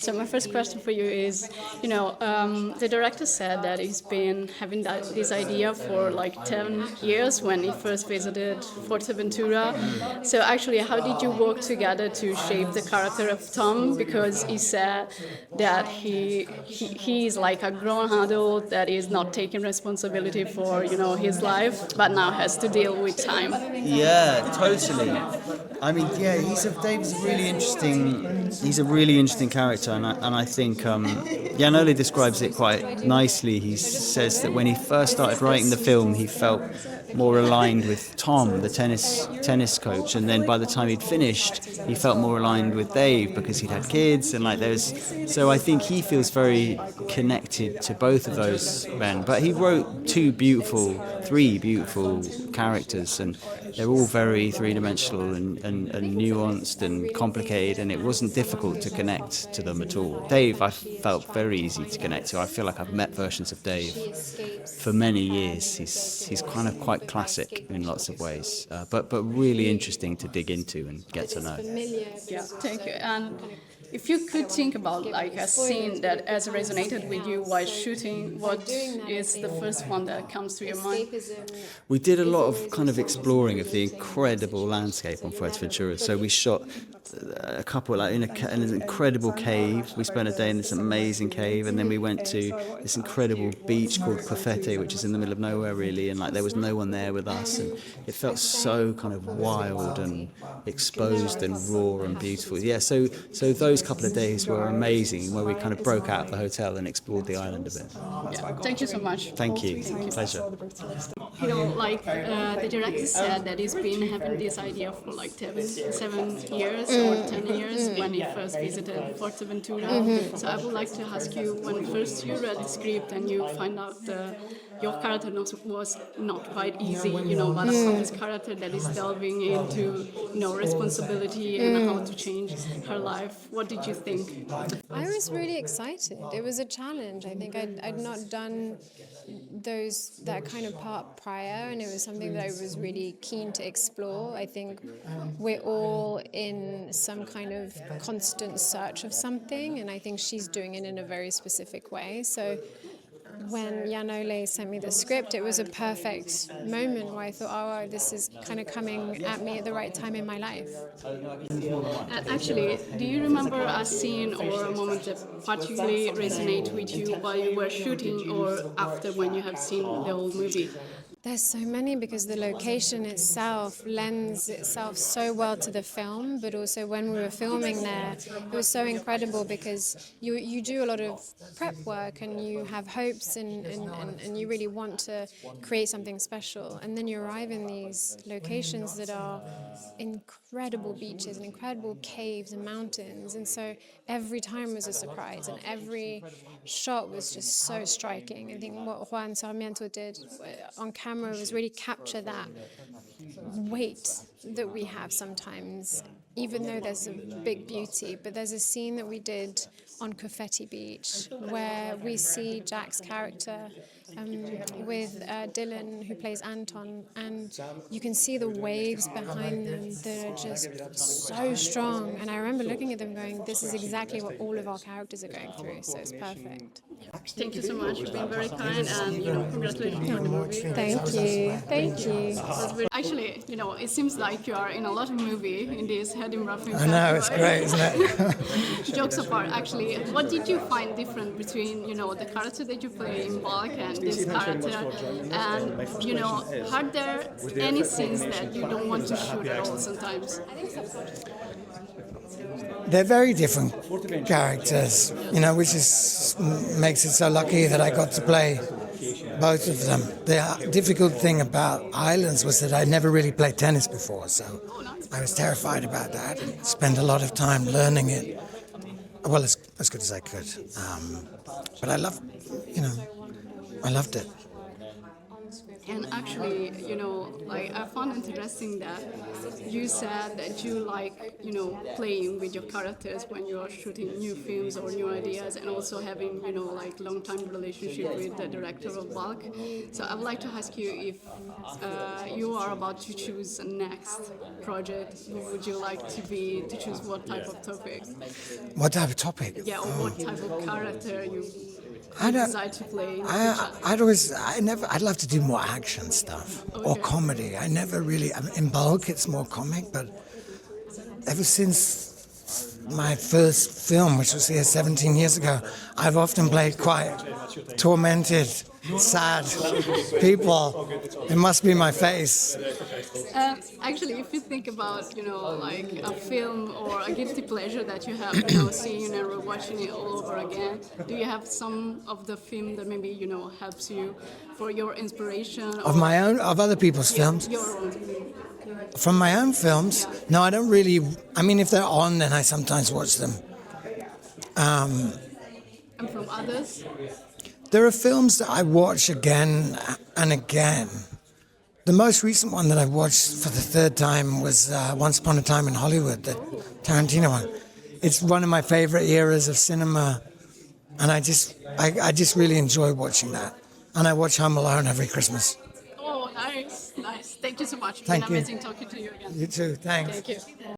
So my first question for you is, the director said that he's been having this idea for like 10 years when he first visited Forteventura. So actually, how did you work together to shape the character of Tom? Because he said that he is like a grown adult that is not taking responsibility for, his life, but now has to deal with time. Yeah, totally. I mean, yeah, David's a really interesting. He's a really interesting character, and I think Janole describes it quite nicely. He says that when he first started writing the film, he felt more aligned with Tom, the tennis coach, and then by the time he'd finished, he felt more aligned with Dave because he'd had kids and so I think he feels very connected to both of those men. But he wrote three beautiful characters, and they're all very three-dimensional and nuanced and complicated, and it wasn't difficult to connect to them at all. Dave, I felt very easy to connect to. I feel like I've met versions of Dave for many years. He's kind of quite classic in lots of ways, but really interesting to dig into and get to know. Yeah, thank you. And if you could think about like a scene that has resonated with you while shooting, what is the first one that comes to your mind? We did a lot of kind of exploring of the incredible landscape on Fuerteventura. So we shot a couple in an incredible cave. We spent a day in this amazing cave, and then we went to this incredible beach called Cofete, which is in the middle of nowhere really, and like there was no one there with us, and it felt so kind of wild and exposed and raw and beautiful. Yeah, so those couple of days were amazing, where we kind of broke out of the hotel and explored the island a bit. Yeah, thank you so much. Thank you. Pleasure. The director said that he's been having this idea for like 7 years or 10 years when he first visited Forteventura. So I would like to ask you, when first you read the script and you find out your character was not quite easy, but a complex character that is delving into, responsibility and how to change her life. What did you think? I was really excited. It was a challenge. I think I'd not done that kind of part prior, and it was something that I was really keen to explore. I think we're all in some kind of constant search of something, and I think she's doing it in a very specific way. So when Janole sent me the script, it was a perfect moment where I thought, oh, this is kind of coming at me at the right time in my life. Actually, do you remember a scene or a moment that particularly resonated with you while you were shooting or after when you have seen the whole movie? There's so many, because the location itself lends itself so well to the film, but also when we were filming there, it was so incredible because you do a lot of prep work and you have hopes and you really want to create something special. And then you arrive in these locations that are incredible beaches and incredible caves and mountains. And so every time was a surprise and every shot was just so striking. I think what Juan Sarmiento did on camera was really capture that weight that we have sometimes, even though there's a big beauty. But there's a scene that we did on Cofete Beach where we see Jack's character with Dylan, who plays Anton, and you can see the waves behind them that are just so strong. And I remember looking at them going, this is exactly what all of our characters are going through, so it's perfect. Thank you so much for being very kind, and congratulations on the movie. Thank you. Actually, it seems like you are in a lot of movies in this Edinburgh Film I know, it's great, isn't it? Jokes apart, actually, what did you find different between, the character that you play in Bulk and this character? And, are there any scenes that you don't want to shoot at all sometimes? They're very different characters, which makes it so lucky that I got to play both of them. The difficult thing about Islands was that I'd never really played tennis before, so I was terrified about that and spent a lot of time learning it, well, as good as I could. But I loved it. And actually, you know, like I found interesting that you said that you like, you know, playing with your characters when you are shooting new films or new ideas, and also having, you know, like long-time relationship with the director of Bulk. So I would like to ask you if you are about to choose a next project, who would you like to be, to choose what type of topic? What type of topic? Yeah, or what type of character you I don't. decide to play in the future? I'd love to do more action stuff or Okay. comedy. I never really, I mean, in bulk it's more comic, but ever since my first film, which was here 17 years ago, I've often played quite tormented, sad people. It must be my face. Actually, if you think about, you know, like a film or a guilty pleasure that you have, you know, seeing and rewatching it all over again, do you have some of the film that maybe, you know, helps you for your inspiration? Of my own, of other people's films. Your own. From my own films, no, I don't really. I mean, if they're on, then I sometimes watch them. And from others? There are films that I watch again and again. The most recent one that I watched for the third time was Once Upon a Time in Hollywood, the Tarantino one. It's one of my favorite eras of cinema, and I just really enjoy watching that. And I watch Home Alone every Christmas. Oh, nice, nice. Thank you so much. It's Thank been you. amazing talking to you again. You too. Thanks. Thank you.